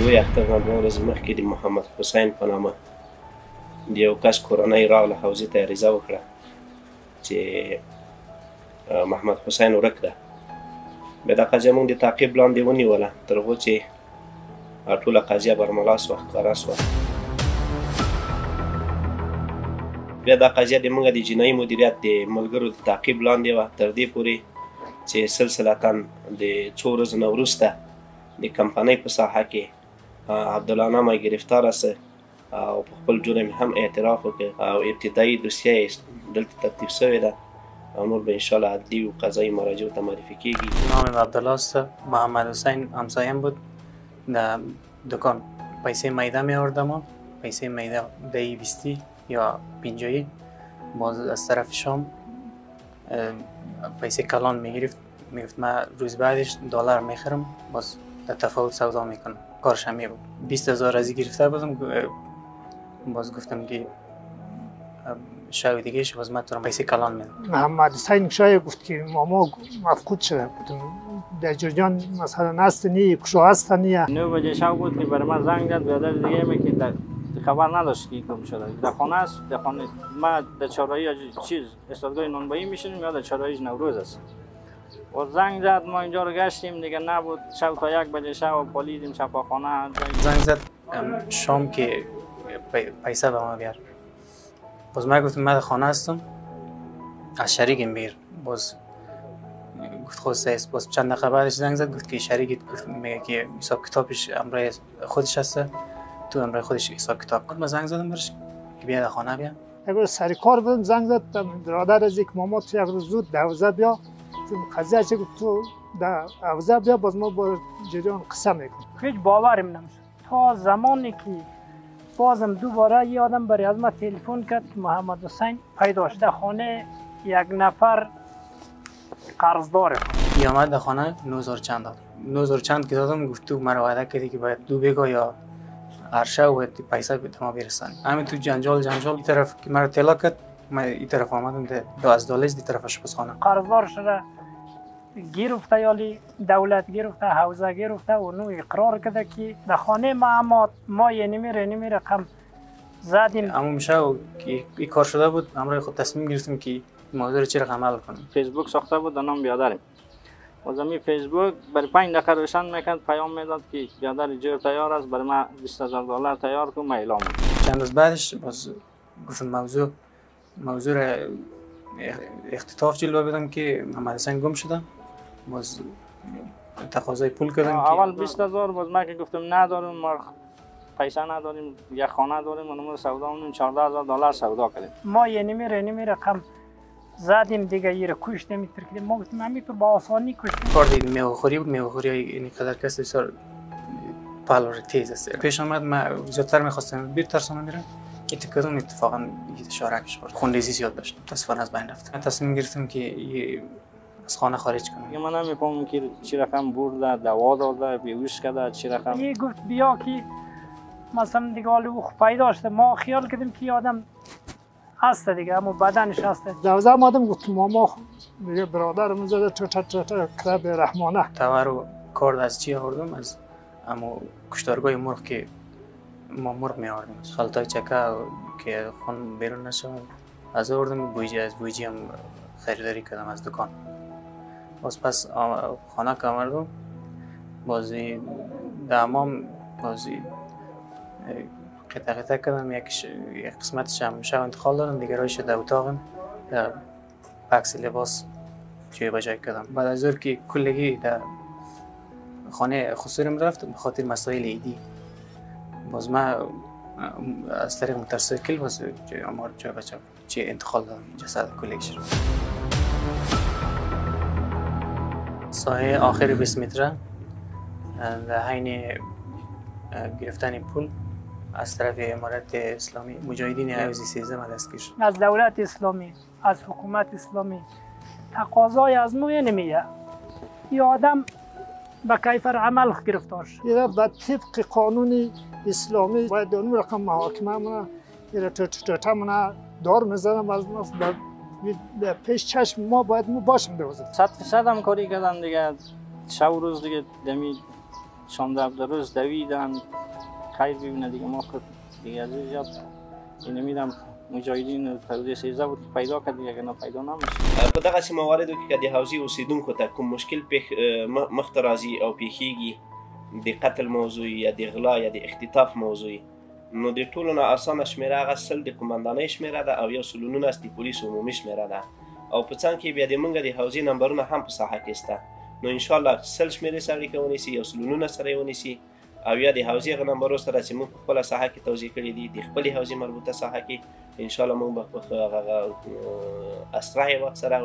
دوی اختر نه دوه ورځې مخکې د محمد حسین په نامه د یو کس کورنۍ راغله حوزې ته عریضه وکړه چې محمد حسین ورک ده. بیا دا قضیه موږ د تعقیب لاندې ونیوله تر هغو چې ټوله قضیه برملا سوه، ښکاره سوه. بیا دا قضیه د موږ د جنایي مدیریت د ملګرو د تعقیب لاندې وه تر دې پورې چې سلسلتاً د څو ورځو نه وروسته د کمپنۍ په ساحه کې عبدالله نامی گرفتاره سه او په خپل جرم هم اعتراف وکړ او ابتدایي دوسیه یې دلته ترتیب شوې ده او نور به انشاءالله عدلي و قضایي مراجعو ته معرفي کیږي. نامم عبدالله است. محمد حسین همسایم بود. در دکان پیسه میده می آوردم، پیسه میده 200 یا 50 باز از طرف شام پیسه کلان میگرفت، میگفت من روز بعدش دلار میخرم، باز در تفاوت سودا میکنم. کارش همین بود. 20,000 ازی گرفته بودم، باز گفتم که شاید دیگه باز من تو پیسه کلان میدم. محمد حسین شاید گفت که ماما مفقود شده بودم در جریان مثلا هست نیه کشو هست نیه. 9 بجه شب بود که برای من زنگ زد برادر دیگه می که خبر نداشت که گم شده. در خانه است، در خانه ما در چهارراهی چیز استادگاه نانبایی میشیم یا در چهارراهی نوروز است. و زنگ زد ما اینجا رو گشتیم دیگه نبود. شب تا 1 بجه شب پالیدیم شفاخانه. زنگ زد شام که پیسه به ما بیار. باز من گفتم من در خانه هستم از شریکم بگیر. باز گفت خواسته است. باز چند دقیقه بعدش زنگ زد گفت که شریکت میگه که حساب کتابش امرای خودش هسته، تو امرای خودش حساب کتاب کن. من زنگ زدم برش که بیا در خانه بیا. اگر سر کار بودم زنگ زد برادر از یک ماما تو یک روز زود دوزه بیا قضیه چه گفت تو دوزه بیا باز ما با جریان قصه میکنم. هیچ باورم نمیشه تا زمانی که بازم دوباره یه آدم برای از ما تلفن کرد محمد حسین پیدا شده خانه یک نفر قرضداره. ای آمد در خانه 9000 چند داد. 9000 چند که دادم گفت تو مرا وعده کردی که باید دو بگاه یا هر شب باید پیسه به ما برسانی. همین تو جنجال این طرف که مرا طلا کرد من این طرف آمدم از دالج دی طرف آشپزخانه. قرضدار شده گرفته یالی دولت گرفته حوزه گرفته و نو اقرار کرده که در خانه ما یه نمی رقم زدیم. اما میشه که این کار شده بود امروز خود تصمیم گرفتیم که موضوع چی رقم حل کنیم. فیسبوک ساخته بود در نام بیادریم. باز می فیسبوک برای 5 دقیقه روشن میکرد پیام میداد که بیادر جور تیار است برای ما $20,000 تیار کن ما اعلام میکنم. چند روز بعدش باز گفتم موضوع را اختطاف جلوه بدم که محمد حسین گم شده. باز تقاضای پول کردم اول 20,000 باز من که گفتم ندارم ما پیسه نداریم یک خانه داریم و نمور سودا کنیم $14,000 سودا کردیم. ما یه نمی رقم زدیم دیگه یه رو کشتیم میتر کردیم. ما گفتیم همینطور با آسانی کشتیم. کار دیگه میوه‌خوری بود. میوه‌خوری اینقدر کسی بسیار پالور تیز است. پیش آمد من زیادتر میخواستم بیر ترسانم میرم که کدوم اتفاقا یه شارکش خورد. خونریزی زیاد داشت. متاسفانه از بین رفت. من تصمیم گرفتم که از خانه خارج کنم. من نمیفهمم که چی رقم برده دوا داده بیهوش کرده چی رقم. یه گفت بیا که مثلا دیگه حالو پیدا شده. ما خیال کردیم که آدم هست دیگه اما بدنش هست. دوزه آمدم گفت ماما میگه برادرم زده تو کرب رحمانه. تور و کارد از چی آوردم؟ از اما کشتارگاه مرغ که ما مرغ می آوردیم. خلطای چکه که خون بیرون نشه از آوردم. از بویجی هم خریداری کردم از دکان. باز پس خانه که آمدم بازی دامام بازی قطعه کردم. یک قسمتش هم شب انتقال دادم دیگه رایش در اتاقم بکس لباس جای بجای کردم. بعد از اون که کلگی در خانه خسورم رفت به خاطر مسائل ایدی. باز من از طریق موتورسیکل باز جای بچه چی انتقال دادم جسد کلگیش رو. ساحه آخر 20 متره در حین گرفتن پول از طرف امارت اسلامی مجاهدین حوزه 13 دستگیر شد. از دولت اسلامی از حکومت اسلامی تقاضای از ما نمیه. این آدم به کیفر عمل گرفتار شد. یه به طبق قانون اسلامی باید اون رقم محاکمه مونه یه تمونه دار میزنم از در پیش چشم ما باید ما باشیم دوزه. 100% هم کاری کردم دیگه. شب و روز دیگه دمی 16 روز دویدن، خیر ببینه دیگه. ما خود دیگه از اینجا میدم مجاهدین تروریست 13 بود پیدا کرد دیگه، اگه نه پیدا نمیشه. په دغسې مواردو کې که د حوزې اوسېدونکو ته کوم مشکل مخته راځي او پیښیږي، د قتل موضوع یا د غلا یا د اختطاف موضوع، نو د ټولو نه اسانه شمېره هغه 100 د قمندانۍ شمېره ده او 119 د پولیسو عمومي شمېره ده، او په څنګ کې بیا د موږ د حوزې نمبرونه هم په ساحه کې شته. نو انشاءالله 100 شمېرې سره اړیکه ونیسي، 119 سره یې ونیسي، او یا د حوزې هغه نمبرو سره چې موږ په خپله ساحه کې توضیح کړي دي، د خپلې حوزې مربوطه ساحه کې انشاءالله موږ به په هغه اسرع وخت سره